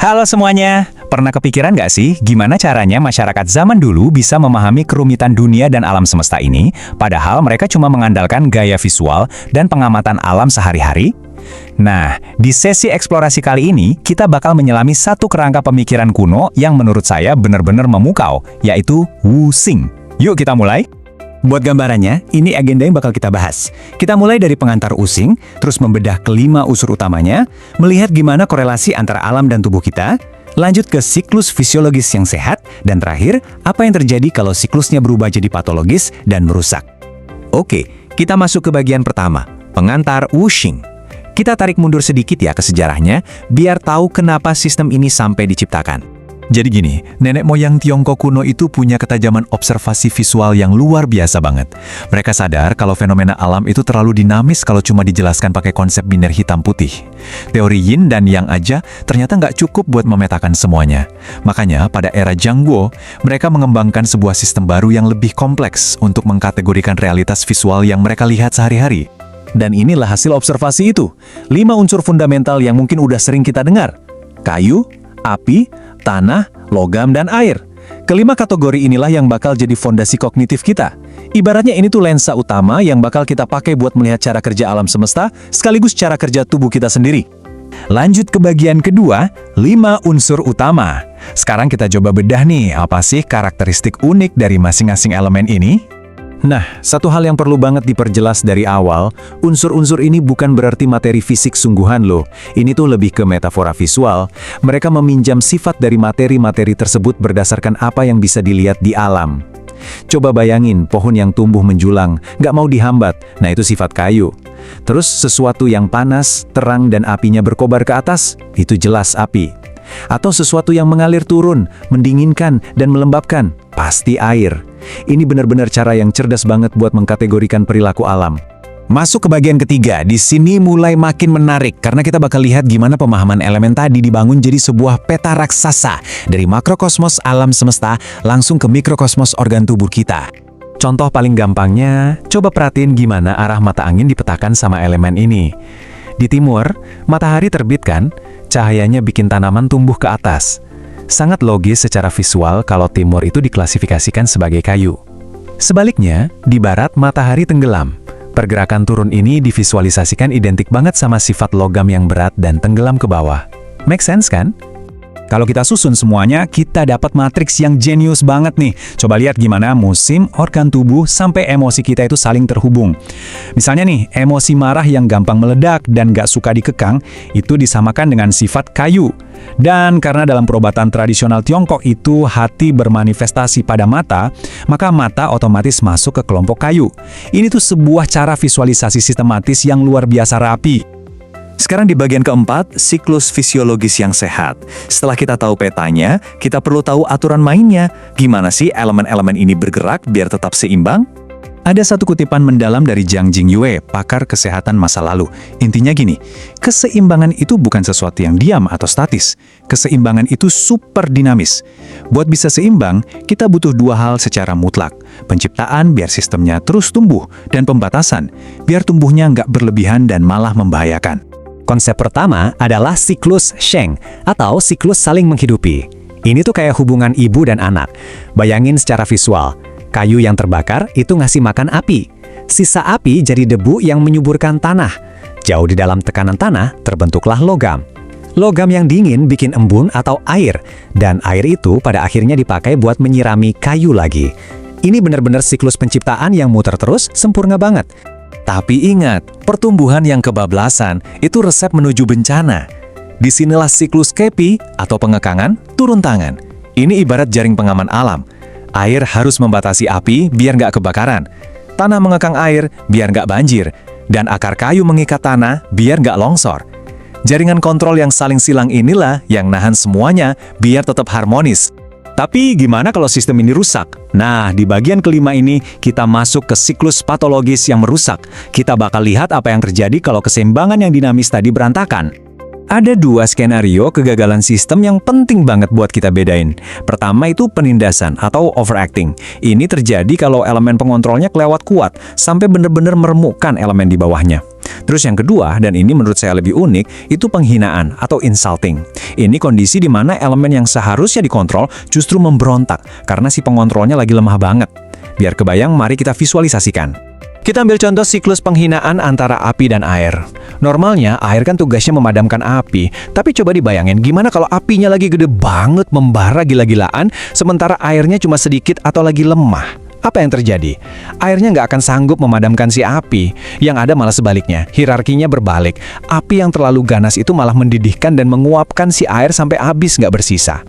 Halo semuanya, pernah kepikiran nggak sih gimana caranya masyarakat zaman dulu bisa memahami kerumitan dunia dan alam semesta ini, padahal mereka cuma mengandalkan gaya visual dan pengamatan alam sehari-hari? Nah, di sesi eksplorasi kali ini, kita bakal menyelami satu kerangka pemikiran kuno yang menurut saya benar-benar memukau, yaitu Wuxing. Yuk kita mulai! Buat gambarannya, ini agenda yang bakal kita bahas. Kita mulai dari pengantar Wuxing, terus membedah kelima unsur utamanya, melihat gimana korelasi antara alam dan tubuh kita, lanjut ke siklus fisiologis yang sehat, dan terakhir, apa yang terjadi kalau siklusnya berubah jadi patologis dan merusak. Oke, kita masuk ke bagian pertama, pengantar Wuxing. Kita tarik mundur sedikit ya ke sejarahnya, biar tahu kenapa sistem ini sampai diciptakan. Jadi gini, nenek moyang Tiongkok kuno itu punya ketajaman observasi visual yang luar biasa banget. Mereka sadar kalau fenomena alam itu terlalu dinamis kalau cuma dijelaskan pakai konsep biner hitam putih. Teori yin dan yang aja ternyata nggak cukup buat memetakan semuanya. Makanya pada era Zhangguo, mereka mengembangkan sebuah sistem baru yang lebih kompleks untuk mengkategorikan realitas visual yang mereka lihat sehari-hari. Dan inilah hasil observasi itu. 5 unsur fundamental yang mungkin udah sering kita dengar. Kayu, api, tanah, logam, dan air. Kelima kategori inilah yang bakal jadi fondasi kognitif kita. Ibaratnya ini tuh lensa utama yang bakal kita pakai buat melihat cara kerja alam semesta, sekaligus cara kerja tubuh kita sendiri. Lanjut ke bagian kedua, 5 unsur utama. Sekarang kita coba bedah nih, apa sih karakteristik unik dari masing-masing elemen ini? Nah, satu hal yang perlu banget diperjelas dari awal, unsur-unsur ini bukan berarti materi fisik sungguhan loh. Ini tuh lebih ke metafora visual. Mereka meminjam sifat dari materi-materi tersebut berdasarkan apa yang bisa dilihat di alam. Coba bayangin pohon yang tumbuh menjulang, nggak mau dihambat, nah itu sifat kayu. Terus sesuatu yang panas, terang dan apinya berkobar ke atas, itu jelas api. Atau sesuatu yang mengalir turun, mendinginkan dan melembabkan, pasti air. Ini benar-benar cara yang cerdas banget buat mengkategorikan perilaku alam. Masuk ke bagian ketiga, di sini mulai makin menarik karena kita bakal lihat gimana pemahaman elemen tadi dibangun jadi sebuah peta raksasa dari makrokosmos alam semesta langsung ke mikrokosmos organ tubuh kita. Contoh paling gampangnya, coba perhatiin gimana arah mata angin dipetakan sama elemen ini. Di timur, matahari terbit kan, cahayanya bikin tanaman tumbuh ke atas. Sangat logis secara visual kalau timur itu diklasifikasikan sebagai kayu. Sebaliknya, di barat matahari tenggelam. Pergerakan turun ini divisualisasikan identik banget sama sifat logam yang berat dan tenggelam ke bawah. Make sense kan? Kalau kita susun semuanya, kita dapat matriks yang jenius banget nih. Coba lihat gimana musim, organ tubuh, sampai emosi kita itu saling terhubung. Misalnya nih, emosi marah yang gampang meledak dan gak suka dikekang, itu disamakan dengan sifat kayu. Dan karena dalam perobatan tradisional Tiongkok itu hati bermanifestasi pada mata, maka mata otomatis masuk ke kelompok kayu. Ini tuh sebuah cara visualisasi sistematis yang luar biasa rapi. Sekarang di bagian keempat, siklus fisiologis yang sehat. Setelah kita tahu petanya, kita perlu tahu aturan mainnya. Gimana sih elemen-elemen ini bergerak biar tetap seimbang? Ada satu kutipan mendalam dari Zhang Jingyue, pakar kesehatan masa lalu. Intinya gini, keseimbangan itu bukan sesuatu yang diam atau statis. Keseimbangan itu super dinamis. Buat bisa seimbang, kita butuh 2 hal secara mutlak. Penciptaan biar sistemnya terus tumbuh, dan pembatasan biar tumbuhnya nggak berlebihan dan malah membahayakan. Konsep pertama adalah siklus Sheng atau siklus saling menghidupi. Ini tuh kayak hubungan ibu dan anak. Bayangin secara visual, kayu yang terbakar itu ngasih makan api. Sisa api jadi debu yang menyuburkan tanah. Jauh di dalam tekanan tanah terbentuklah logam. Logam yang dingin bikin embun atau air, dan air itu pada akhirnya dipakai buat menyirami kayu lagi. Ini benar-benar siklus penciptaan yang muter terus, sempurna banget. Tapi ingat, pertumbuhan yang kebablasan itu resep menuju bencana. Disinilah siklus kepi atau pengekangan turun tangan. Ini ibarat jaring pengaman alam. Air harus membatasi api biar nggak kebakaran. Tanah mengekang air biar nggak banjir. Dan akar kayu mengikat tanah biar nggak longsor. Jaringan kontrol yang saling silang inilah yang nahan semuanya biar tetap harmonis. Tapi gimana kalau sistem ini rusak? Nah, di bagian kelima ini kita masuk ke siklus patologis yang merusak. Kita bakal lihat apa yang terjadi kalau keseimbangan yang dinamis tadi berantakan. Ada 2 skenario kegagalan sistem yang penting banget buat kita bedain. Pertama itu penindasan atau overacting. Ini terjadi kalau elemen pengontrolnya kelewat kuat, sampai benar-benar meremukkan elemen di bawahnya. Terus yang kedua, dan ini menurut saya lebih unik, itu penghinaan atau insulting. Ini kondisi di mana elemen yang seharusnya dikontrol justru memberontak karena si pengontrolnya lagi lemah banget. Biar kebayang, mari kita visualisasikan. Kita ambil contoh siklus penghinaan antara api dan air. Normalnya, air kan tugasnya memadamkan api. Tapi coba dibayangin gimana kalau apinya lagi gede banget membara gila-gilaan, sementara airnya cuma sedikit atau lagi lemah. Apa yang terjadi? Airnya nggak akan sanggup memadamkan si api. Yang ada malah sebaliknya, hierarkinya berbalik. Api yang terlalu ganas itu malah mendidihkan dan menguapkan si air sampai habis nggak bersisa.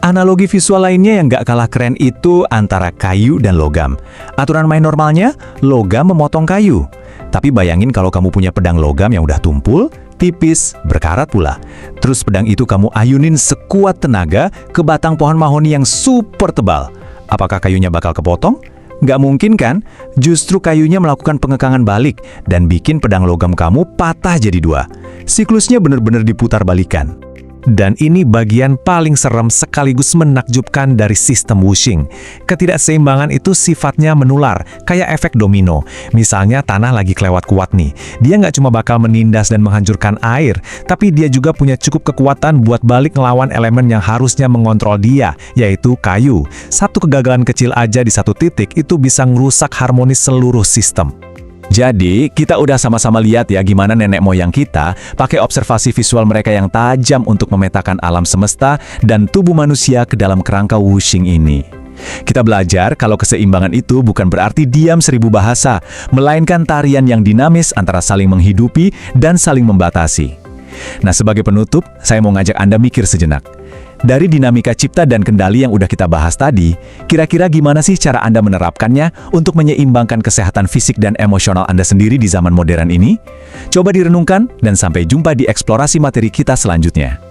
Analogi visual lainnya yang nggak kalah keren itu antara kayu dan logam. Aturan main normalnya, logam memotong kayu. Tapi bayangin kalau kamu punya pedang logam yang udah tumpul, tipis, berkarat pula. Terus pedang itu kamu ayunin sekuat tenaga ke batang pohon mahoni yang super tebal. Apakah kayunya bakal kepotong? Nggak mungkin kan? Justru kayunya melakukan pengekangan balik dan bikin pedang logam kamu patah jadi dua. Siklusnya benar-benar diputar balikan. Dan ini bagian paling serem sekaligus menakjubkan dari sistem wuxing. Ketidakseimbangan itu sifatnya menular, kayak efek domino. Misalnya tanah lagi kelewat kuat nih. Dia nggak cuma bakal menindas dan menghancurkan air, tapi dia juga punya cukup kekuatan buat balik ngelawan elemen yang harusnya mengontrol dia, yaitu kayu. Satu kegagalan kecil aja di satu titik itu bisa ngerusak harmonis seluruh sistem. Jadi, kita udah sama-sama lihat ya gimana nenek moyang kita pakai observasi visual mereka yang tajam untuk memetakan alam semesta dan tubuh manusia ke dalam kerangka wuxing ini. Kita belajar kalau keseimbangan itu bukan berarti diam seribu bahasa, melainkan tarian yang dinamis antara saling menghidupi dan saling membatasi. Nah, sebagai penutup, saya mau ngajak Anda mikir sejenak. Dari dinamika cipta dan kendali yang udah kita bahas tadi, kira-kira gimana sih cara Anda menerapkannya untuk menyeimbangkan kesehatan fisik dan emosional Anda sendiri di zaman modern ini? Coba direnungkan dan sampai jumpa di eksplorasi materi kita selanjutnya.